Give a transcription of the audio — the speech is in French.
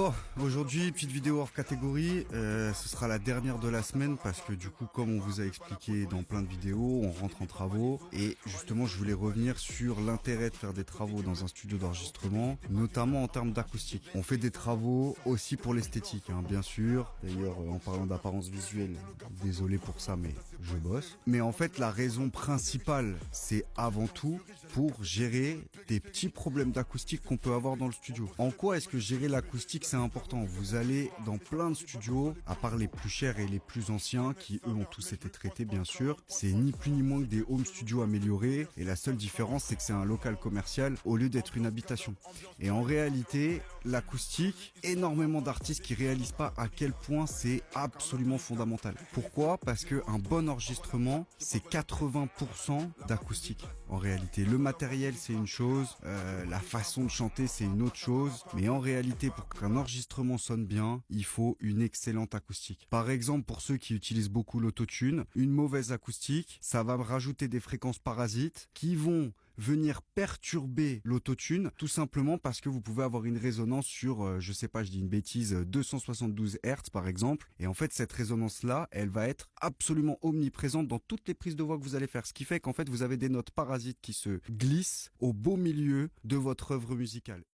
Bon, aujourd'hui, petite vidéo hors catégorie, ce sera la dernière de la semaine parce que du coup, comme on vous a expliqué dans plein de vidéos, on rentre en travaux et justement, je voulais revenir sur l'intérêt de faire des travaux dans un studio d'enregistrement, notamment en termes d'acoustique. On fait des travaux aussi pour l'esthétique, hein, bien sûr. D'ailleurs, en parlant d'apparence visuelle, désolé pour ça, mais je bosse. Mais en fait, la raison principale, c'est avant tout pour gérer des petits problèmes d'acoustique qu'on peut avoir dans le studio. En quoi est-ce que gérer l'acoustique c'est important? Vous allez dans plein de studios, à part les plus chers et les plus anciens, qui eux ont tous été traités bien sûr, c'est ni plus ni moins que des home studios améliorés, et la seule différence c'est que c'est un local commercial au lieu d'être une habitation. Et en réalité, l'acoustique, énormément d'artistes qui réalisent pas à quel point c'est absolument fondamental. Pourquoi? Parce que un bon enregistrement, c'est 80% d'acoustique. En réalité, le matériel c'est une chose, la façon de chanter c'est une autre chose, mais en réalité, pour qu'un enregistrement sonne bien, il faut une excellente acoustique. Par exemple, pour ceux qui utilisent beaucoup l'autotune, une mauvaise acoustique, ça va rajouter des fréquences parasites qui vont venir perturber l'autotune, tout simplement parce que vous pouvez avoir une résonance sur, je sais pas, je dis une bêtise, 272 Hz par exemple, et en fait cette résonance-là, elle va être absolument omniprésente dans toutes les prises de voix que vous allez faire, ce qui fait qu'en fait vous avez des notes parasites qui se glissent au beau milieu de votre œuvre musicale.